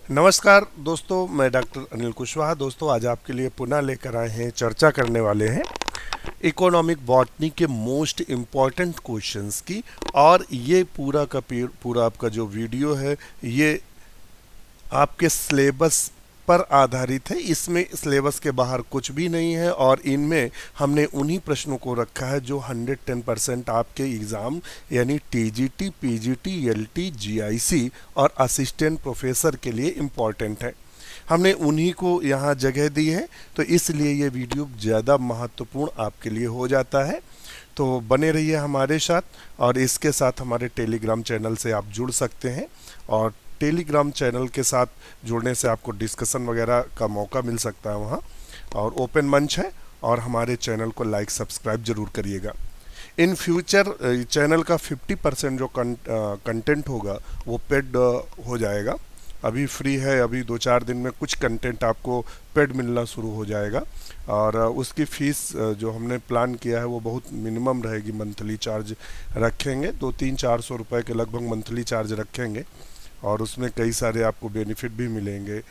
नमस्कार दोस्तों, मैं डॉक्टर अनिल कुशवाहा। दोस्तों, आज आपके लिए पुनः लेकर आए हैं, चर्चा करने वाले हैं इकोनॉमिक बॉटनी के मोस्ट इम्पॉर्टेंट क्वेश्चंस की। और ये पूरा का पूरा आपका जो वीडियो है ये आपके सिलेबस पर आधारित है। इसमें सिलेबस के बाहर कुछ भी नहीं है और इनमें हमने उन्हीं प्रश्नों को रखा है जो 110% आपके एग्ज़ाम यानी टीजीटी, पीजीटी, एलटी, जीआईसी और असिस्टेंट प्रोफेसर के लिए इम्पॉर्टेंट है। हमने उन्हीं को यहाँ जगह दी है, तो इसलिए ये वीडियो ज़्यादा महत्वपूर्ण आपके लिए हो जाता है। तो बने रहिए हमारे साथ, और इसके साथ हमारे टेलीग्राम चैनल से आप जुड़ सकते हैं। और टेलीग्राम चैनल के साथ जुड़ने से आपको डिस्कशन वगैरह का मौका मिल सकता है वहाँ, और ओपन मंच है। और हमारे चैनल को लाइक सब्सक्राइब जरूर करिएगा। इन फ्यूचर चैनल का 50% जो कंटेंट होगा वो पेड हो जाएगा। अभी फ्री है, अभी 2-4 दिन में कुछ कंटेंट आपको पेड मिलना शुरू हो जाएगा। और उसकी फ़ीस जो हमने प्लान किया है वो बहुत मिनिमम रहेगी। मंथली चार्ज रखेंगे 200-400 रुपए के लगभग मंथली चार्ज रखेंगे। और उसमें कई सारे आपको बेनिफिट भी मिलेंगे।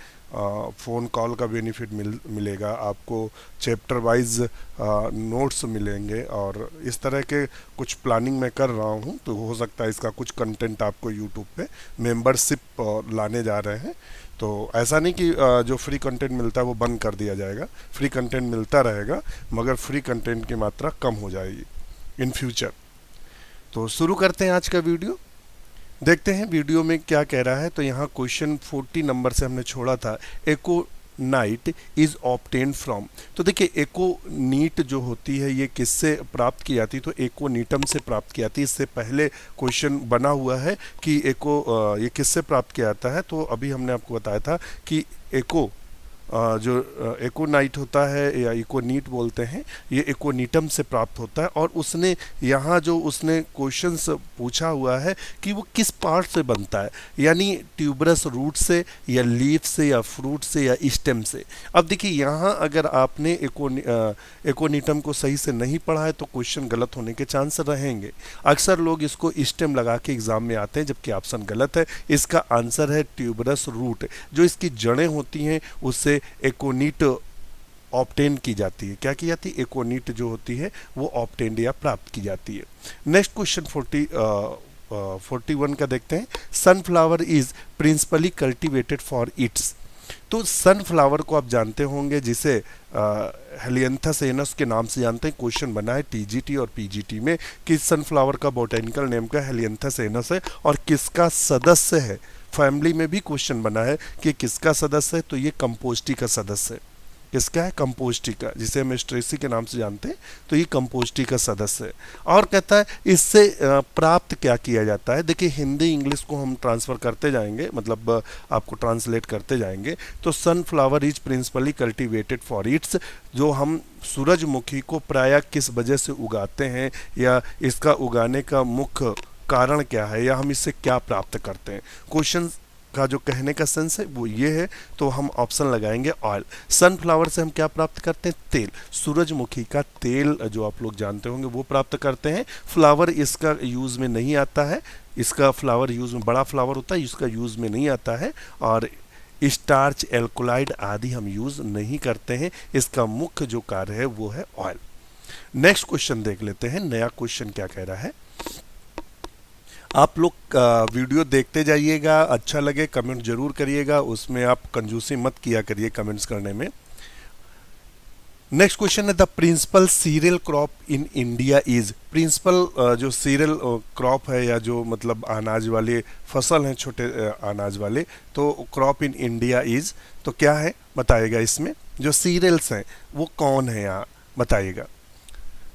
फ़ोन कॉल का बेनिफिट मिलेगा आपको, चैप्टर वाइज नोट्स मिलेंगे, और इस तरह के कुछ प्लानिंग मैं कर रहा हूँ। तो हो सकता है इसका कुछ कंटेंट आपको यूट्यूब पे मेंबरशिप लाने जा रहे हैं। तो ऐसा नहीं कि जो फ्री कंटेंट मिलता है वो बंद कर दिया जाएगा। फ्री कंटेंट मिलता रहेगा, मगर फ्री कंटेंट की मात्रा कम हो जाएगी इन फ्यूचर। तो शुरू करते हैं आज का वीडियो। देखते हैं वीडियो में क्या कह रहा है। तो यहाँ क्वेश्चन 40 नंबर से हमने छोड़ा था। एको नाइट इज ऑब्टेन फ्रॉम। तो देखिए, एको नीट जो होती है ये किससे प्राप्त की जाती है? तो एको नीटम से प्राप्त की जाती है। इससे पहले क्वेश्चन बना हुआ है कि एको ये किससे प्राप्त किया जाता है। तो अभी हमने आपको बताया था कि एको जो एकोनाइट होता है या इकोनीट बोलते हैं, ये एकोनीटम से प्राप्त होता है। और उसने यहाँ जो उसने क्वेश्चंस पूछा हुआ है कि वो किस पार्ट से बनता है, यानी ट्यूबरस रूट से या लीफ से या फ्रूट से या स्टेम से। अब देखिए, यहाँ अगर आपने एकोनीटम को सही से नहीं पढ़ा है तो क्वेश्चन गलत होने के चांस रहेंगे। अक्सर लोग इसको स्टेम लगा के एग्जाम में आते हैं, जबकि ऑप्शन गलत है। इसका आंसर है ट्यूबरस रूट। जो इसकी जड़ें होती हैं उससे एकोनीट ऑब्टेन की जाती है। क्या की जाती है? एकोनीट जो होती है वो ऑब्टेन्ड या प्राप्त की जाती है। नेक्स्ट क्वेश्चन 41 का देखते हैं। Sunflower is principally cultivated for its. तो सनफ्लावर को आप जानते होंगे, जिसे हेलियंथस एनस के नाम से जानते हैं। क्वेश्चन बना है टीजीटी और पीजीटी में कि सनफ्लावर का बोटेनिकल नेम का हेलियंथस एनस है और किसका सदस्य है। फैमिली में भी क्वेश्चन बना है कि किसका सदस्य है। तो ये कंपोस्टी का सदस्य है। किसका है? कंपोस्टी का, जिसे हम स्ट्रेसी के नाम से जानते हैं। तो ये कंपोस्टी का सदस्य है। और कहता है इससे प्राप्त क्या किया जाता है। देखिए, हिंदी इंग्लिश को हम ट्रांसफ़र करते जाएंगे, मतलब आपको ट्रांसलेट करते जाएंगे। तो sunflower is principally cultivated for its. जो हम सूरजमुखी को प्रायः किस वजह से उगाते हैं, या इसका उगाने का मुख्य कारण क्या है, या हम इससे क्या प्राप्त करते हैं। क्वेश्चन का जो कहने का सेंस है वो ये है। तो हम ऑप्शन लगाएंगे ऑयल। सनफ्लावर से हम क्या प्राप्त करते हैं? तेल। सूरजमुखी का तेल जो आप लोग जानते होंगे वो प्राप्त करते हैं। फ्लावर इसका यूज़ में नहीं आता है। इसका फ्लावर यूज़ में, बड़ा फ्लावर होता है, इसका यूज़ में नहीं आता है। और स्टार्च, एल्कोलाइड आदि हम यूज़ नहीं करते हैं। इसका मुख्य जो कार्य है वो है ऑयल। नेक्स्ट क्वेश्चन देख लेते हैं। नया क्वेश्चन क्या कह रहा है। आप लोग वीडियो देखते जाइएगा, अच्छा लगे कमेंट जरूर करिएगा, उसमें आप कंजूसी मत किया करिए कमेंट्स करने में। नेक्स्ट क्वेश्चन है, the principal cereal crop in India is. Principal जो सीरियल क्रॉप है, या जो मतलब अनाज वाले फसल हैं, छोटे अनाज वाले, तो क्रॉप इन इंडिया इज। तो क्या है बताइएगा। इसमें जो सीरियल्स हैं वो कौन है यहाँ बताइएगा।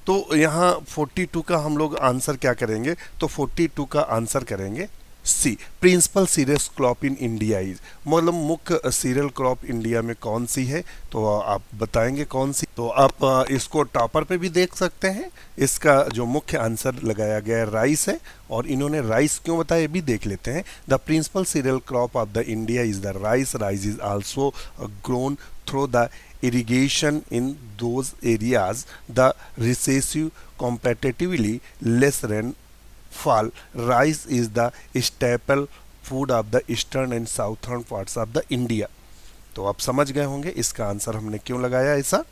तो यहाँ 42 का हम लोग आंसर क्या करेंगे? तो 42 का आंसर करेंगे C, principal cereal crop in India is. मतलब मुख्य सीरियल क्रॉप इंडिया में कौन सी है, तो आप बताएंगे कौन सी। तो आप इसको टॉपर पे भी देख सकते हैं। इसका जो मुख्य आंसर लगाया गया है राइस है। और इन्होंने राइस क्यों बताया ये भी देख लेते हैं। The principal cereal crop of the India is the rice. Rice is also grown through the irrigation in those areas the recessive comparatively less rainfall. Rice is the staple food of the eastern and southern parts of the India. तो आप समझ गए होंगे इसका answer हमने क्यों लगाया ऐसा।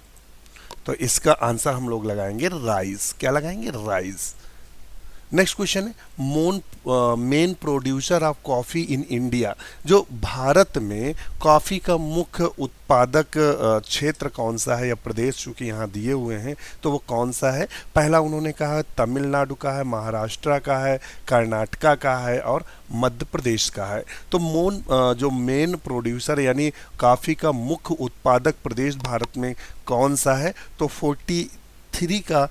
तो इसका आंसर हम लोग लगाएंगे राइस। क्या लगाएंगे? राइस। नेक्स्ट क्वेश्चन है main producer of coffee in India. जो भारत में कॉफ़ी का मुख्य उत्पादक क्षेत्र कौन सा है या प्रदेश, चूँकि यहाँ दिए हुए हैं तो वो कौन सा है। पहला उन्होंने कहा है तमिलनाडु का है, महाराष्ट्र का है, कर्नाटका का है और मध्य प्रदेश का है। तो जो मेन प्रोड्यूसर यानी कॉफ़ी का मुख्य उत्पादक प्रदेश भारत में कौन सा है, तो 43 का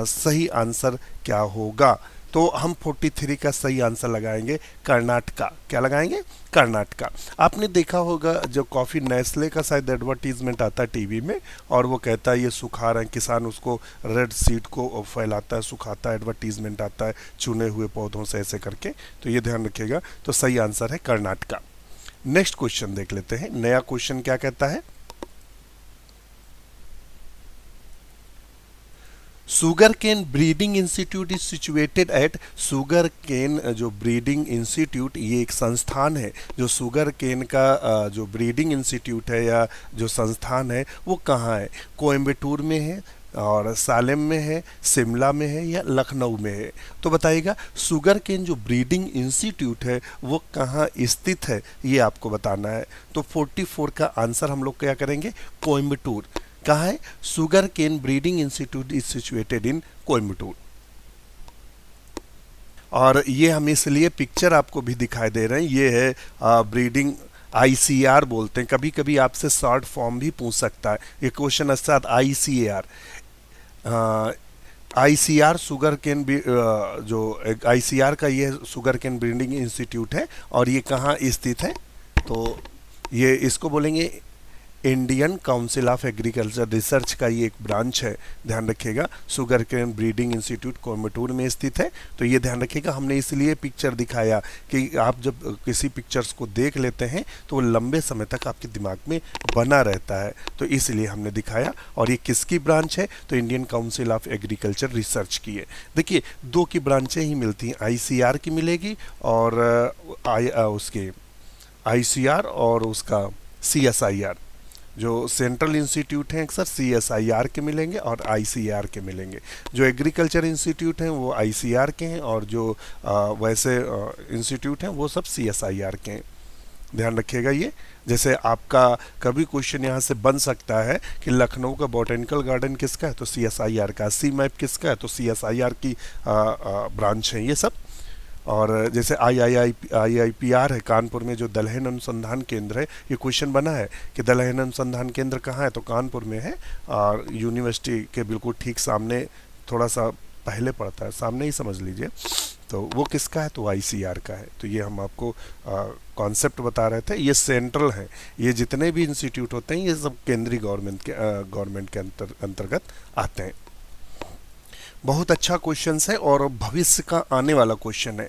सही आंसर क्या होगा। तो हम 43 का सही आंसर लगाएंगे कर्नाटका। क्या लगाएंगे? कर्नाटका। आपने देखा होगा जो कॉफ़ी नेस्ले का शायद एडवर्टीजमेंट आता है टीवी में, और वो कहता है ये सुखा रहे हैं किसान, उसको रेड सीड को फैलाता है, सुखाता है, एडवर्टीजमेंट आता है चुने हुए पौधों से ऐसे करके। तो ये ध्यान रखिएगा। तो सही आंसर है कर्नाटका। नेक्स्ट क्वेश्चन देख लेते हैं। नया क्वेश्चन क्या कहता है? Sugar cane breeding institute is situated at. Sugar cane जो ब्रीडिंग इंस्टीट्यूट, ये एक संस्थान है। जो शुगर केन का जो ब्रीडिंग इंस्टीट्यूट है या जो संस्थान है वो कहाँ है? कोयम्बटूर में है और सालेम में है, शिमला में है या लखनऊ में है। तो बताइएगा शुगर केन जो ब्रीडिंग इंस्टीट्यूट है वो कहाँ स्थित है, ये आपको बताना है। तो 44 का आंसर हम लोग क्या करेंगे? कोयम्बटूर। कहाँ है? Sugar cane breeding institute is situated in Coimbatore. और ये हम इसलिए पिक्चर आपको भी दिखाई दे रहे हैं, ये है ब्रीडिंग ICR बोलते हैं। कभी कभी आपसे शॉर्ट फॉर्म भी पूछ सकता है, ये क्वेश्चन अर्थात ICAR। ICR शुगर केन जो ICR का ये शुगर केन ब्रीडिंग इंस्टीट्यूट है और ये कहाँ स्थित है, तो ये इसको बोलेंगे Indian council of agriculture research का ये एक ब्रांच है। ध्यान रखिएगा sugar cane breeding institute Coimbatore में स्थित है। तो ये ध्यान रखिएगा, हमने इसलिए पिक्चर दिखाया कि आप जब किसी पिक्चर्स को देख लेते हैं तो वो लंबे समय तक आपके दिमाग में बना रहता है, तो इसलिए हमने दिखाया। और ये किसकी ब्रांच है? तो Indian council of agriculture research की है। देखिए 2 की ब्रांचें ही मिलती हैं, ICR की मिलेगी और उसके ICR और उसका CSIR। जो सेंट्रल इंस्टीट्यूट हैं अक्सर CSIR के मिलेंगे और ICR के मिलेंगे। जो एग्रीकल्चर इंस्टीट्यूट हैं वो ICR के हैं और जो वैसे इंस्टीट्यूट हैं वो सब CSIR के हैं। ध्यान रखिएगा ये। जैसे आपका कभी क्वेश्चन यहाँ से बन सकता है कि लखनऊ का बॉटेनिकल गार्डन किसका है, तो CSIR का। CMAP किसका है, तो CSIR की ब्रांच है ये सब। और जैसे IIPR है कानपुर में, जो दलहन अनुसंधान केंद्र है, ये क्वेश्चन बना है कि दलहन अनुसंधान केंद्र कहाँ है, तो कानपुर में है और यूनिवर्सिटी के बिल्कुल ठीक सामने, थोड़ा सा पहले पड़ता है, सामने ही समझ लीजिए। तो वो किसका है, तो ICR का है। तो ये हम आपको कॉन्सेप्ट बता रहे थे। ये सेंट्रल है, ये जितने भी इंस्टीट्यूट होते हैं ये सब केंद्रीय गवर्नमेंट के अंतर्गत आते हैं। बहुत अच्छा क्वेश्चन है और भविष्य का आने वाला क्वेश्चन है।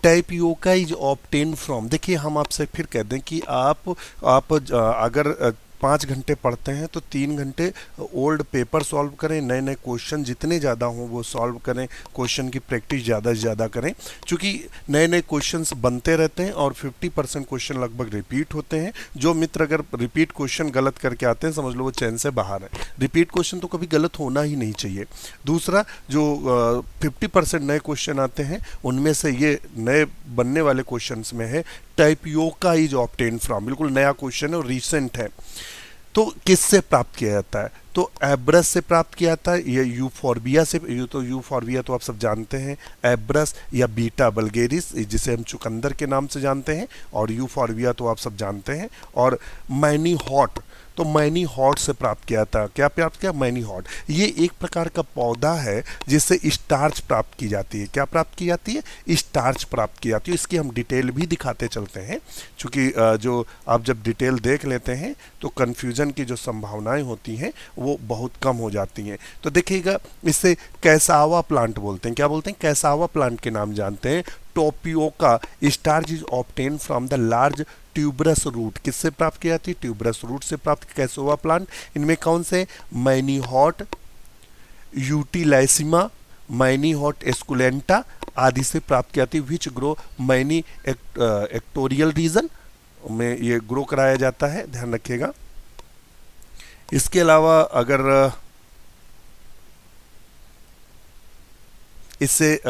Tapioca is obtain from. देखिए हम आपसे फिर कह दें कि आप अगर 5 घंटे पढ़ते हैं तो 3 घंटे ओल्ड पेपर सॉल्व करें, नए नए क्वेश्चन जितने ज़्यादा हों वो सॉल्व करें, क्वेश्चन की प्रैक्टिस ज़्यादा से ज़्यादा करें, क्योंकि नए नए क्वेश्चंस बनते रहते हैं और 50% क्वेश्चन लगभग रिपीट होते हैं। जो मित्र अगर रिपीट क्वेश्चन गलत करके आते हैं समझ लो वो चैन से बाहर है। रिपीट क्वेश्चन तो कभी गलत होना ही नहीं चाहिए। दूसरा, जो 50% नए क्वेश्चन आते हैं उनमें से ये नए बनने वाले क्वेश्चन में है टैपियोका इज ऑब्टेन फ्रॉम। बिल्कुल नया क्वेश्चन है और रिसेंट है। तो किससे प्राप्त किया जाता है, तो एब्रस से प्राप्त किया जाता है, या यूफॉर्बिया से। यूफॉर्बिया तो आप सब जानते हैं, एब्रस या बीटा बल्गेरिस जिसे हम चुकंदर के नाम से जानते हैं, और यूफॉर्बिया तो आप सब जानते हैं। और मैनी हॉट, तो मैनी हॉट से प्राप्त किया था। क्या प्राप्त किया? Many hot. ये एक प्रकार का पौधा है जिससे स्टार्च प्राप्त की जाती है। क्या प्राप्त की जाती है? स्टार्च प्राप्त की जाती है। इसकी हम डिटेल भी दिखाते चलते हैं, क्योंकि जो आप जब डिटेल देख लेते हैं तो कन्फ्यूजन की जो संभावनाएं होती हैं वो बहुत कम हो जाती हैं। तो देखिएगा, इससे कैसावा प्लांट बोलते हैं। क्या बोलते हैं? कैसावा प्लांट के नाम जानते हैं। Tapioca starch is obtain from the large tuberous root. किससे प्राप्त की जाती है? ट्यूबरस रूट से प्राप्त। कैसोवा प्लांट, इनमें कौन से? Manihot, utilissima, Manihot esculenta आदि से प्राप्त की जाती है। Which grow many equatorial region में ये ग्रो कराया जाता है, ध्यान रखिएगा। इसके अलावा अगर इससे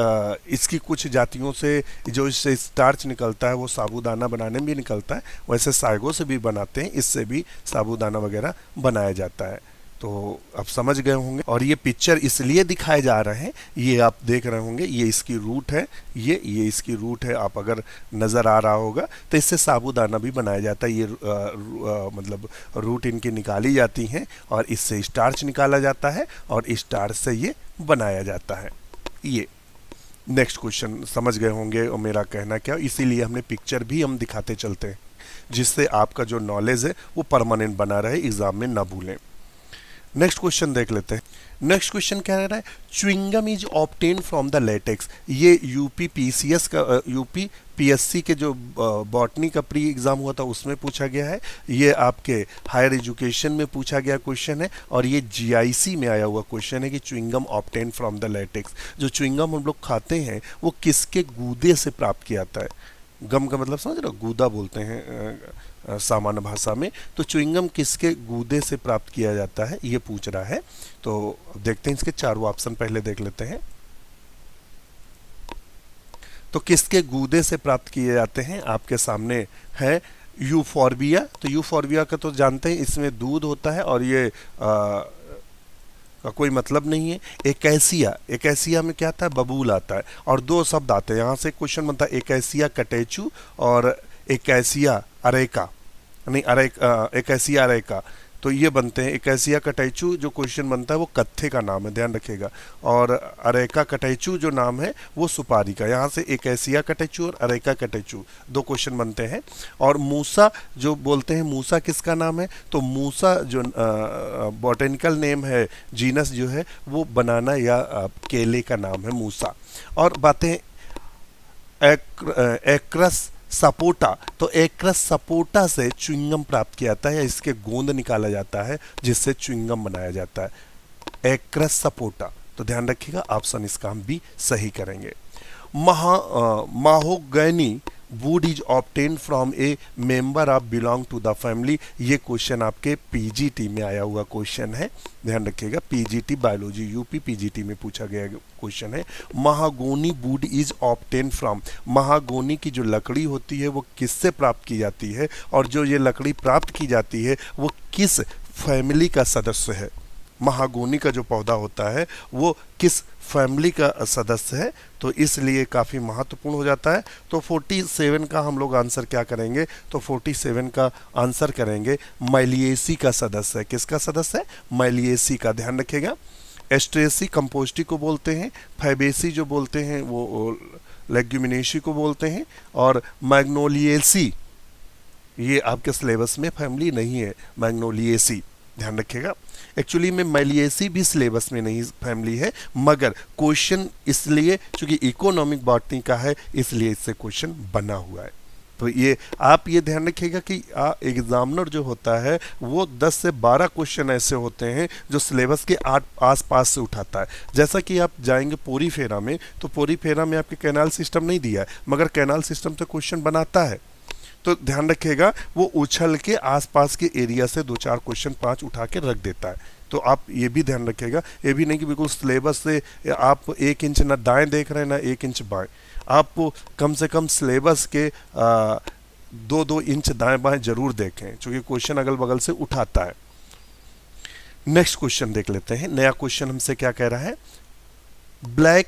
इसकी कुछ जातियों से जो इससे स्टार्च निकलता है वो साबूदाना बनाने में भी निकलता है, वैसे सागों से भी बनाते हैं, इससे भी साबूदाना वगैरह बनाया जाता है। तो आप समझ गए होंगे। और ये पिक्चर इसलिए दिखाए जा रहे हैं, ये आप देख रहे होंगे, ये इसकी रूट है, ये इसकी रूट है, आप अगर नज़र आ रहा होगा तो इससे साबूदाना भी बनाया जाता है। ये मतलब रूट इनकी निकाली जाती हैं और इससे स्टार्च निकाला जाता है और स्टार्च से ये बनाया जाता है। ये नेक्स्ट क्वेश्चन समझ गए होंगे और मेरा कहना क्या, इसीलिए हमने पिक्चर भी हम दिखाते चलते हैं, जिससे आपका जो नॉलेज है वो परमानेंट बना रहे, एग्जाम में ना भूलें। नेक्स्ट क्वेश्चन देख लेते हैं। नेक्स्ट क्वेश्चन क्या रहा है, chewing gum is obtain from the latex. ये यूपी पीसीएस का यूपी पीएससी के जो बॉटनी का प्री एग्जाम हुआ था उसमें पूछा गया है, ये आपके हायर एजुकेशन में पूछा गया क्वेश्चन है, और ये जीआईसी में आया हुआ क्वेश्चन है कि chewing gum obtain from the latex. जो च्युइंगम हम लोग खाते हैं वो किसके गूदे से प्राप्त किया जाता है। गम का मतलब समझ रहे हो, गूदा बोलते हैं सामान्य भाषा में। तो च्युइंगम किसके गूदे से प्राप्त किया जाता है ये पूछ रहा है। तो देखते हैं इसके चारों ऑप्शन पहले देख लेते हैं। तो किसके गूदे से प्राप्त किए जाते हैं आपके सामने है यूफोर्बिया। तो यूफोर्बिया का तो जानते हैं, इसमें दूध होता है और ये का कोई मतलब नहीं है। एकैसिया में क्या आता है, बबूल आता है, और दो शब्द आते हैं, यहाँ से क्वेश्चन बनता है एकैसिया कटेचू और एकैसिया अरेका, नहीं एकैसिया अरेका, तो ये बनते हैं। एकैसिया कटैचू जो क्वेश्चन बनता है वो कत्थे का नाम है, ध्यान रखिएगा, और अरेका कटैचू जो नाम है वो सुपारी का। यहाँ से एकैसिया कटैचू और अरेका कटैचू दो क्वेश्चन बनते हैं। और मूसा जो बोलते हैं, मूसा किसका नाम है, तो मूसा जो बॉटेनिकल नेम है, जीनस जो है वो बनाना या केले का नाम है मूसा। और बातें एक्रस सपोटा, तो एक्रस सपोटा से च्युइंगम प्राप्त किया जाता है या इसके गोंद निकाला जाता है जिससे च्युइंगम बनाया जाता है, एक्रस सपोटा। तो ध्यान रखिएगा, ऑप्शन इसका हम भी सही करेंगे। Mahogany wood is obtain from a member of belong to the family. ये क्वेश्चन आपके पीजीटी में आया हुआ क्वेश्चन है, ध्यान रखिएगा, पीजीटी बायोलॉजी यूपी पीजीटी में पूछा गया क्वेश्चन है। महागोनी वुड इज ऑब्टेन फ्रॉम, महागोनी की जो लकड़ी होती है वो किससे प्राप्त की जाती है, और जो ये लकड़ी प्राप्त की जाती है वो किस फैमिली का सदस्य है। महागोनी का जो पौधा होता है वो किस फैमिली का सदस्य है, तो इसलिए काफ़ी महत्वपूर्ण हो जाता है। तो 47 का हम लोग आंसर क्या करेंगे, तो 47 का आंसर करेंगे माइलिएसी का सदस्य है। किसका सदस्य है, माइलिएसी का, ध्यान रखिएगा। एस्ट्रेसी कंपोस्टी को बोलते हैं, फैबेसी जो बोलते हैं वो लेग्यूमिनेसी को बोलते हैं, और मैग्नोलिएसी ये आपके सिलेबस में फैमिली नहीं है, मैग्नोलिएसी, ध्यान रखिएगा। एक्चुअली में मैलिएसी भी सिलेबस में नहीं फैमिली है, मगर क्वेश्चन इसलिए क्योंकि इकोनॉमिक बॉटनी का है इसलिए इससे क्वेश्चन बना हुआ है। तो ये आप ये ध्यान रखिएगा कि एग्जामिनर जो होता है वो 10 से 12 क्वेश्चन ऐसे होते हैं जो सिलेबस के आसपास से उठाता है। जैसा कि आप जाएंगे पोरी फेरा में, तो पोरी फेरा में आपके कैनाल सिस्टम नहीं दिया है, मगर कैनाल सिस्टम से क्वेश्चन बनाता है। तो ध्यान रखिएगा वो उछल के आसपास के एरिया से 2-4 क्वेश्चन 5 उठा के रख देता है। तो आप ये भी ध्यान रखिएगा, ये भी नहीं कि बिल्कुल सिलेबस से आप 1 इंच ना दाएं देख रहे हैं ना 1 इंच बाएं, आप कम से कम सिलेबस के 2-2 इंच दाएं बाएं जरूर देखें, क्योंकि क्वेश्चन अगल बगल से उठाता है। नेक्स्ट क्वेश्चन देख लेते हैं। नया क्वेश्चन हमसे क्या कह रहा है, black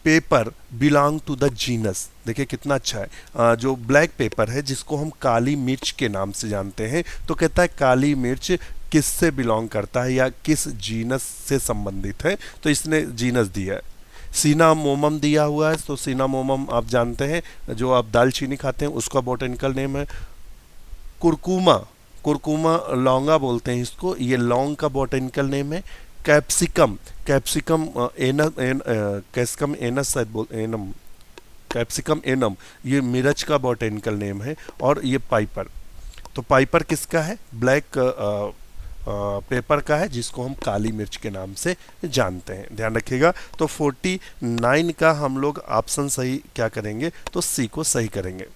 pepper belong to the genus. देखिए कितना अच्छा है, जो ब्लैक पेपर है जिसको हम काली मिर्च के नाम से जानते हैं, तो कहता है काली मिर्च किससे बिलोंग करता है या किस जीनस से संबंधित है, तो इसने जीनस दिया है। सिनामोमम दिया हुआ है, तो सिनामोमम आप जानते हैं जो आप दालचीनी खाते हैं उसका बॉटनिकल नेम है। कुरकुमा, कुरकुमा लौंगा बोलते हैं इसको, ये लौंग का बॉटनिकल नेम है। कैप्सिकम, कैप्सिकम कैप्सिकम एनस शायद एनम, कैप्सिकम एनम ये मिर्च का बॉटनिकल नेम है। और ये पाइपर, तो पाइपर किसका है, ब्लैक पेपर का है जिसको हम काली मिर्च के नाम से जानते हैं, ध्यान रखिएगा। तो 49 का हम लोग ऑप्शन सही क्या करेंगे, तो सी को सही करेंगे।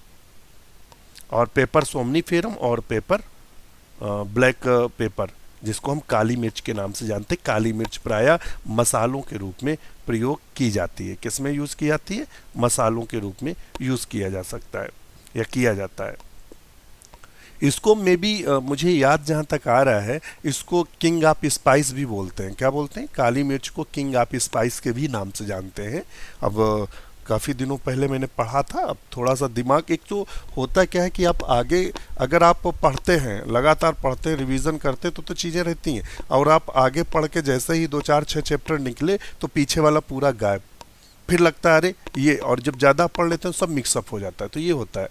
और पेपर सोमनीफेरम और पेपर ब्लैक पेपर जिसको हम काली मिर्च के नाम से जानते हैं। काली मिर्च प्रायः मसालों के रूप में प्रयोग की जाती है। किस में यूज़ की जाती है, मसालों के रूप में यूज़ किया जा सकता है या किया जाता है। इसको मे भी मुझे याद जहाँ तक आ रहा है, इसको किंग ऑफ स्पाइस भी बोलते हैं। क्या बोलते हैं, काली मिर्च को किंग ऑफ स्पाइस के भी नाम से जानते हैं। अब काफ़ी दिनों पहले मैंने पढ़ा था, अब थोड़ा सा दिमाग, एक तो होता क्या है कि आप आगे अगर आप पढ़ते हैं, लगातार पढ़ते हैं, रिवीजन करते तो चीज़ें रहती हैं, और आप आगे पढ़ के जैसे ही 2 4 6 चैप्टर निकले तो पीछे वाला पूरा गायब, फिर लगता है अरे ये, और जब ज़्यादा पढ़ लेते हैं सब मिक्सअप हो जाता है। तो ये होता है।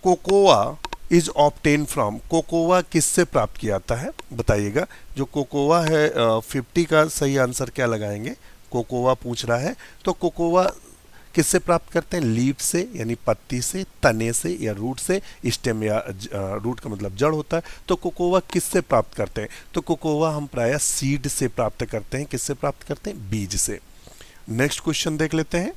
Cocoa is obtain from, cocoa किससे प्राप्त किया जाता है बताइएगा। जो कोकोआ है 50 का सही आंसर क्या लगाएंगे, कोकोआ पूछ रहा है। तो कोकोआ किससे प्राप्त करते हैं, लीफ से यानी पत्ती से, तने से या रूट से, स्टेम या रूट का मतलब जड़ होता है। तो कोकोआ किससे प्राप्त करते हैं, तो कोकोआ हम प्रायः सीड से प्राप्त करते हैं। किससे प्राप्त करते हैं, बीज से। नेक्स्ट क्वेश्चन देख लेते हैं।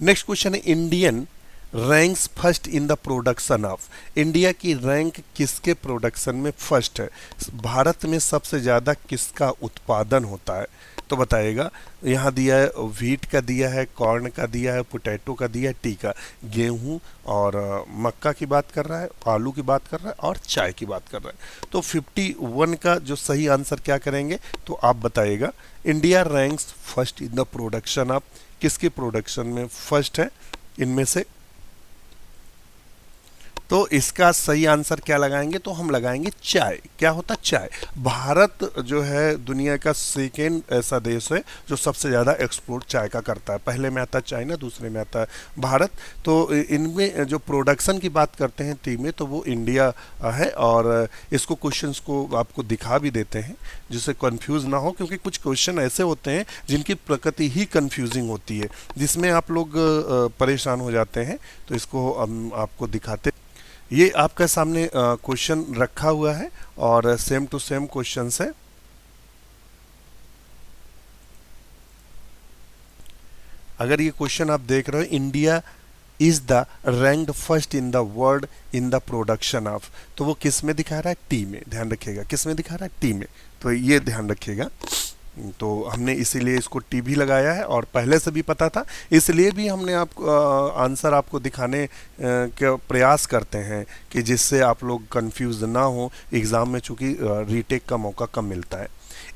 नेक्स्ट क्वेश्चन है, Indian ranks first in the production of, India की रैंक किसके प्रोडक्शन में फर्स्ट है, भारत में सबसे ज़्यादा किसका उत्पादन होता है, तो बताइएगा। यहाँ दिया है व्हीट का, दिया है कॉर्न का, दिया है पोटैटो का, दिया है टी का। गेहूँ और मक्का की बात कर रहा है, आलू की बात कर रहा है और चाय की बात कर रहा है। तो 51 का जो सही आंसर क्या करेंगे, तो आप बताइएगा। India ranks first in the production of, किसके प्रोडक्शन में फर्स्ट है इनमें से, तो इसका सही आंसर क्या लगाएंगे, तो हम लगाएंगे चाय। क्या होता है, चाय। भारत जो है दुनिया का सेकेंड ऐसा देश है जो सबसे ज़्यादा एक्सपोर्ट चाय का करता है। पहले में आता है चाइना, दूसरे में आता है भारत। तो इनमें जो प्रोडक्शन की बात करते हैं टी में, तो वो इंडिया है। और इसको क्वेश्चंस को आपको दिखा भी देते हैं जिससे कंफ्यूज ना हो, क्योंकि कुछ क्वेश्चन ऐसे होते हैं जिनकी प्रकृति ही कंफ्यूजिंग होती है, जिसमें आप लोग परेशान हो जाते हैं। तो इसको हम आपको दिखाते, ये आपका सामने क्वेश्चन रखा हुआ है और सेम टू सेम क्वेश्चन है। अगर ये क्वेश्चन आप देख रहे हो, India is the ranked first in the world in the production of, तो वो किस में दिखा रहा है, टी में। ध्यान रखिएगा, किस में दिखा रहा है, टी में। तो ये ध्यान रखिएगा। तो हमने इसीलिए इसको टी भी लगाया है, और पहले से भी पता था, इसलिए भी हमने आपको आंसर आपको दिखाने का प्रयास करते हैं कि जिससे आप लोग कंफ्यूज ना हो एग्ज़ाम में, चूँकि रीटेक का मौका कम मिलता है।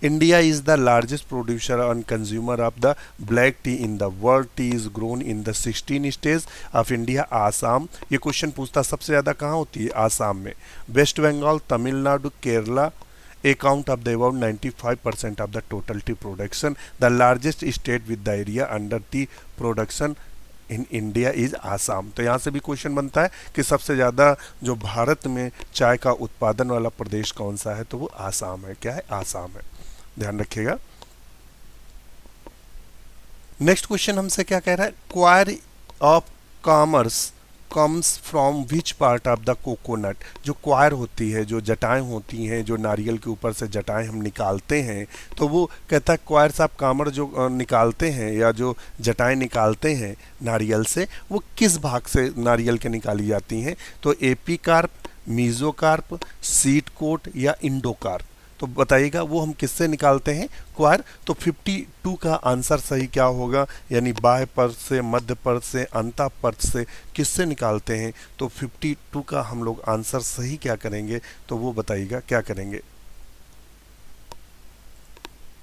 India is the largest producer and consumer of the black T in the world. T is grown in the 16 states of India. Assam, ये क्वेश्चन पूछता सबसे ज़्यादा कहाँ होती है, आसाम में। West Bengal, Tamil Nadu, Kerala account of the about 95% of the total tea production. The largest state with the area under tea production in India is Assam. तो यहाँ से भी क्वेश्चन बनता है कि सबसे ज़्यादा जो भारत में चाय का उत्पादन वाला प्रदेश कौन सा है, तो वो आसाम है। क्या है, आसाम है। ध्यान रखिएगा। नेक्स्ट क्वेश्चन हमसे क्या कह रहा है, coir of commerce comes from which part of the coconut. जो क्वायर होती है, जो जटाएं होती हैं, जो नारियल के ऊपर से जटाएं हम निकालते हैं, तो वो कहता है क्वायर ऑफ कामर जो निकालते हैं या जो जटाएं निकालते हैं नारियल से, वो किस भाग से नारियल के निकाली जाती हैं, तो एपीकार्प, मीजोकार्प, सीड कोट या इंडोकार्प। तो बताइएगा वो हम किससे निकालते हैं, क्वायर। तो 52 का आंसर सही क्या होगा, यानी बाह्य परत से, मध्य परत से, अंतः परत से किससे निकालते हैं, तो 52 का हम लोग आंसर सही क्या करेंगे, तो वो बताइएगा क्या करेंगे।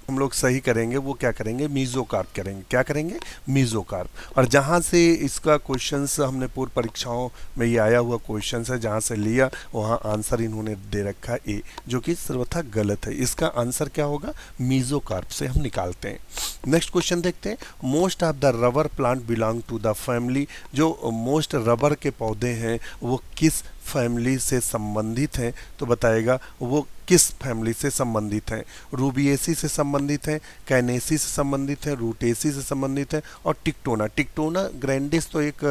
हम लोग सही करेंगे, वो क्या करेंगे, मीजोकार्प करेंगे। क्या करेंगे, मीजोकार्प। और जहाँ से इसका क्वेश्चंस हमने पूर्व परीक्षाओं में ये आया हुआ क्वेश्चंस है, जहाँ से लिया वहाँ आंसर इन्होंने दे रखा है ए, जो कि सर्वथा गलत है। इसका आंसर क्या होगा, मीजोकार्प से हम निकालते हैं। नेक्स्ट क्वेश्चन देखते हैं, most of the rubber plant belong to the family. जो मोस्ट रबर के पौधे हैं वो किस फैमिली से संबंधित हैं, तो बताएगा वो किस फैमिली से संबंधित हैं। रूबिएसी से संबंधित हैं, कैनेसी से संबंधित हैं, रूटेसी से संबंधित हैं और टिक्टोना। टिक्टोना ग्रैंडिस तो एक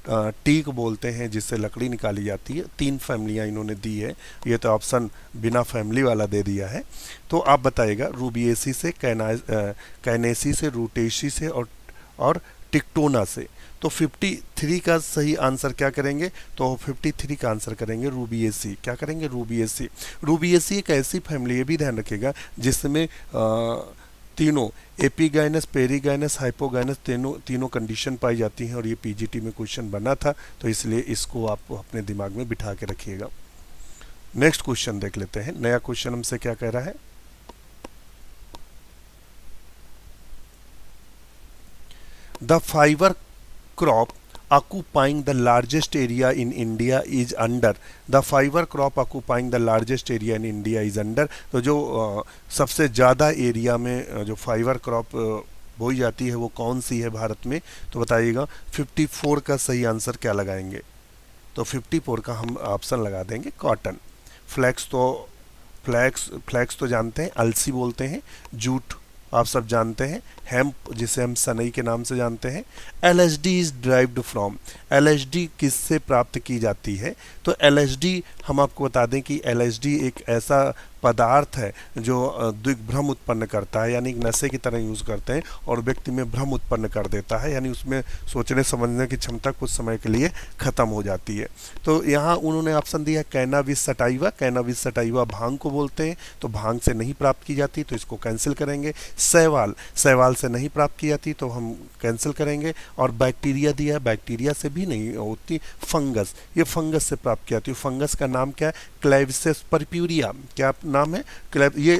टीक बोलते हैं जिससे लकड़ी निकाली जाती है। 3 फैमिलियां इन्होंने दी है, ये तो ऑप्शन बिना फैमिली वाला दे दिया है। तो आप बताइएगा, रूबिएसी से, कैनेसी से, रूटेसी से और टिक्टोना से। तो 53 का सही आंसर क्या करेंगे? तो 53 का आंसर करेंगे रूबिएसी। क्या करेंगे? रूबिएसी। रूबिएसी एक ऐसी फैमिली, ये भी ध्यान रखिएगा, जिसमें तीनों एपीगाइनस, पेरीगाइनस, हाइपोगाइनस तीनों कंडीशन पाई जाती हैं, और ये पीजीटी में क्वेश्चन बना था, तो इसलिए इसको आप अपने दिमाग में बिठा के रखिएगा। नेक्स्ट क्वेश्चन देख लेते हैं। नया क्वेश्चन हमसे क्या कह रहा है? The fibre crop occupying the largest area in India is under। the fiber crop occupying the largest area in India is under। तो जो सबसे ज़्यादा एरिया में जो फाइबर क्रॉप बोई जाती है वो कौन सी है भारत में? तो बताइएगा। 54 का सही आंसर क्या लगाएंगे? तो 54 का हम ऑप्शन लगा देंगे कॉटन। फ्लैक्स तो जानते हैं, अलसी बोलते हैं। जूट आप सब जानते हैं। हेम्प जिसे हम सनई के नाम से जानते हैं। LSD is derived from. LSD किससे प्राप्त की जाती है? तो एलएसडी हम आपको बता दें कि एलएसडी एक ऐसा पदार्थ है जो दिग्भ्रम उत्पन्न करता है, यानी एक नशे की तरह यूज़ करते हैं और व्यक्ति में भ्रम उत्पन्न कर देता है, यानी उसमें सोचने समझने की क्षमता कुछ समय के लिए ख़त्म हो जाती है। तो यहाँ उन्होंने ऑप्शन दिया कैनाबिस सटाइवा। कैनाबिस सटाइवा भांग को बोलते हैं, तो भांग से नहीं प्राप्त की जाती, तो इसको कैंसिल करेंगे। शैवाल, शैवाल से नहीं प्राप्त की जाती, तो हम कैंसिल करेंगे। और बैक्टीरिया दिया है, बैक्टीरिया से भी नहीं होती। फंगस, ये फंगस से प्राप्त की जाती है। फंगस का नाम क्या है? क्लेविसेस परप्यूरिया। क्या नाम है? ये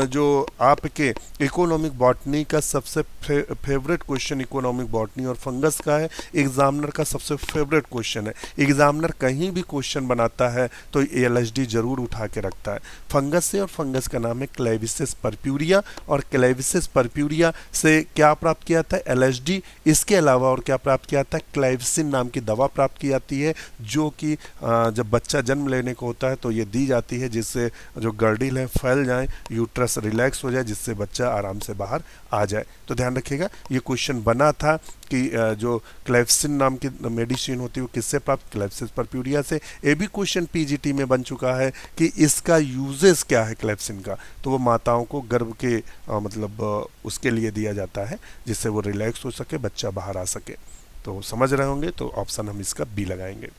जो आपके इकोनॉमिक बॉटनी का सबसे फेवरेट क्वेश्चन इकोनॉमिक बॉटनी और फंगस का है, एग्जामिनर का सबसे फेवरेट क्वेश्चन है। एग्जामिनर कहीं भी क्वेश्चन बनाता है तो एलएसडी जरूर उठा के रखता है फंगस से, और फंगस का नाम है क्लेविसेस परप्यूरिया। और क्लेविसेस परप्यूरिया से क्या प्राप्त किया था? एलएसडी। इसके अलावा और क्या प्राप्त किया था? क्लेविसिन नाम की दवा प्राप्त की जाती है, जो कि जब बच्चा जन्म लेने को होता है तो ये दी जाती है, जिससे जो गर्डिल है फैल जाए, यूट्रस रिलैक्स हो जाए, जिससे बच्चा आराम से बाहर आ जाए। तो ध्यान रखिएगा, ये क्वेश्चन बना था कि जो क्लेविसिन नाम की मेडिसिन होती है वो किससे प्राप्त? क्लेविसेस परप्यूरिया से। ये भी क्वेश्चन पीजीटी में बन चुका है कि इसका यूजेस क्या है क्लेविसिन का? तो वो माताओं को गर्भ के मतलब उसके लिए दिया जाता है, जिससे वो रिलैक्स हो सके, बच्चा बाहर आ सके। तो समझ रहे होंगे, तो ऑप्शन हम इसका बी लगाएंगे।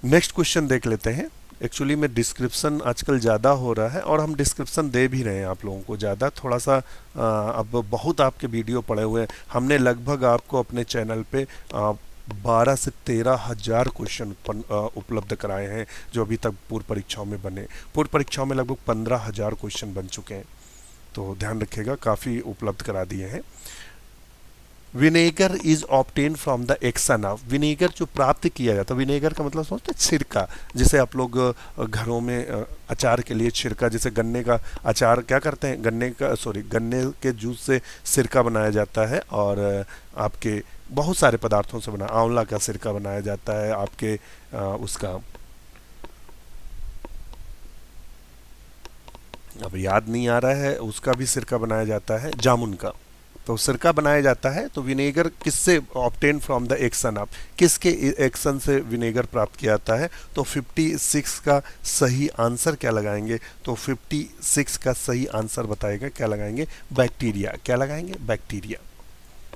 नेक्स्ट क्वेश्चन देख लेते हैं। एक्चुअली में डिस्क्रिप्शन आजकल ज़्यादा हो रहा है, और हम डिस्क्रिप्शन दे भी रहे हैं आप लोगों को ज़्यादा, थोड़ा सा अब बहुत आपके वीडियो पड़े हुए हैं। हमने लगभग आपको अपने चैनल पे 12 से 13 हज़ार क्वेश्चन उपलब्ध कराए हैं, जो अभी तक पूर्व परीक्षाओं में बने। पूर्व परीक्षाओं में लगभग 15,000 क्वेश्चन बन चुके हैं, तो ध्यान रखिएगा, काफ़ी उपलब्ध करा दिए हैं। Vinegar is obtain from the action of. Vinegar जो प्राप्त किया जाता है, विनेगर का मतलब समझते हैं? छिड़का। जैसे आप लोग घरों में अचार के लिए छिड़का, जैसे गन्ने का अचार क्या करते हैं? गन्ने के जूस से सिरका बनाया जाता है, और आपके बहुत सारे पदार्थों से बना, आंवला का सिरका बनाया जाता है, आपके उसका अब याद नहीं आ रहा है, उसका भी सिरका बनाया जाता है, जामुन का, तो सिरका बनाया जाता है। तो विनेगर किससे? Obtain from the action of. किसके एक्शन से विनेगर प्राप्त किया जाता है? तो 56 का सही आंसर क्या लगाएंगे? तो 56 का सही आंसर बताएगा, क्या लगाएंगे? बैक्टीरिया। क्या लगाएंगे? बैक्टीरिया।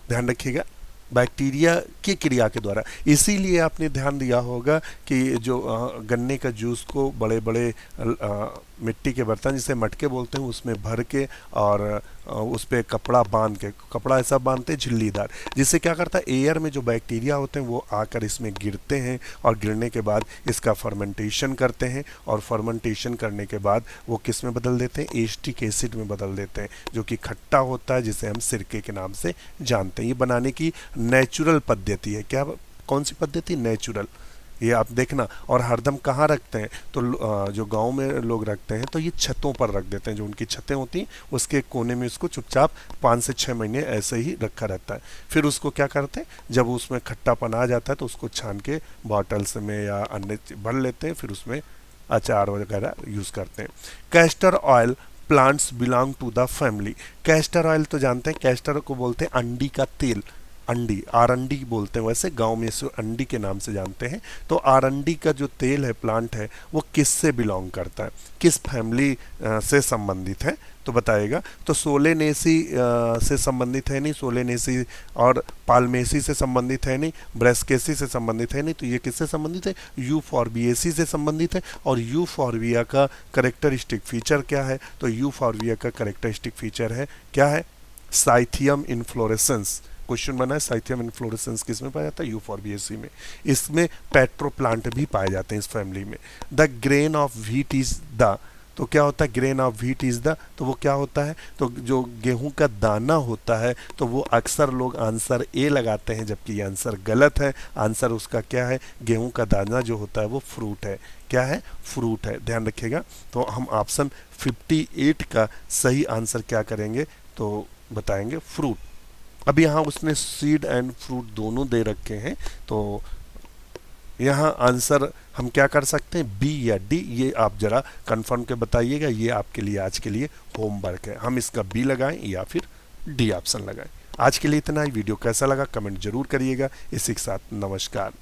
ध्यान रखिएगा, बैक्टीरिया की क्रिया के द्वारा। इसीलिए आपने ध्यान दिया होगा कि जो गन्ने का जूस को बड़े बड़े मिट्टी के बर्तन, जिसे मटके बोलते हैं, उसमें भर के और उस पर कपड़ा बांध के, कपड़ा ऐसा बांधते हैं झिल्लीदार, जिससे क्या करता है? एयर में जो बैक्टीरिया होते हैं वो आकर इसमें गिरते हैं, और गिरने के बाद इसका फर्मेंटेशन करते हैं, और फर्मेंटेशन करने के बाद वो किस में बदल देते हैं? एसिटिक एसिड में बदल देते हैं, जो कि खट्टा होता है, जिसे हम सिरके के नाम से जानते हैं। ये बनाने की नेचुरल पद्धति है। क्या? कौन सी पद्धति? नेचुरल। ये आप देखना। और हरदम कहाँ रखते हैं? तो जो गांव में लोग रखते हैं तो ये छतों पर रख देते हैं, जो उनकी छतें होती हैं उसके कोने में इसको चुपचाप 5 से 6 महीने ऐसे ही रखा रहता है। फिर उसको क्या करते हैं? जब उसमें खट्टापन आ जाता है तो उसको छान के बॉटल्स में या अन्य भर लेते हैं, फिर उसमें अचार वगैरह यूज़ करते हैं। Castor oil plants belong to the family. Castor oil तो जानते हैं, कैस्टर को बोलते हैं अंडी का तेल। अंडी, आरंडी बोलते हैं, वैसे गांव में इसे अंडी के नाम से जानते हैं। तो आरंडी का जो तेल है, प्लांट है, वो किससे बिलोंग करता है, किस फैमिली से संबंधित है, तो बताइएगा। तो सोलेनेसी से संबंधित है नहीं, सोलेनेसी और पाल्मेसी से संबंधित है नहीं, ब्रेस्केसी से संबंधित है नहीं, तो ये किससे संबंधित है, यूफॉर्बिएसी से संबंधित है। और यूफॉर्बिया का करेक्टरिस्टिक फीचर क्या है, तो यूफॉर्बिया का करेक्टरिस्टिक फीचर है क्या है, साइथियम इन्फ्लोरेसेंस। क्वेश्चन बना है साइथियम इन्फ्लोरेसेंस किस में पाया जाता है, यूफॉर्बिएसी में। इसमें पेट्रोप्लांट भी पाए जाते हैं इस फैमिली में। The grain of wheat is the, तो क्या होता है, grain of wheat is the, तो वो क्या होता है, तो जो गेहूं का दाना होता है, तो वो अक्सर लोग आंसर ए लगाते हैं, जबकि ये आंसर गलत है। आंसर उसका क्या है, गेहूं का दाना जो होता है वो फ्रूट है। क्या है, फ्रूट है, ध्यान रखिएगा। तो हम ऑप्शन 58 का सही आंसर क्या करेंगे, तो बताएंगे फ्रूट। अब यहाँ उसने सीड एंड फ्रूट दोनों दे रखे हैं, तो यहाँ आंसर हम क्या कर सकते हैं, बी या डी, ये आप जरा कंफर्म के बताइएगा। ये आपके लिए आज के लिए होमवर्क है, हम इसका बी लगाएं या फिर डी ऑप्शन लगाएं। आज के लिए इतना ही। वीडियो कैसा लगा कमेंट जरूर करिएगा। इसी के साथ नमस्कार।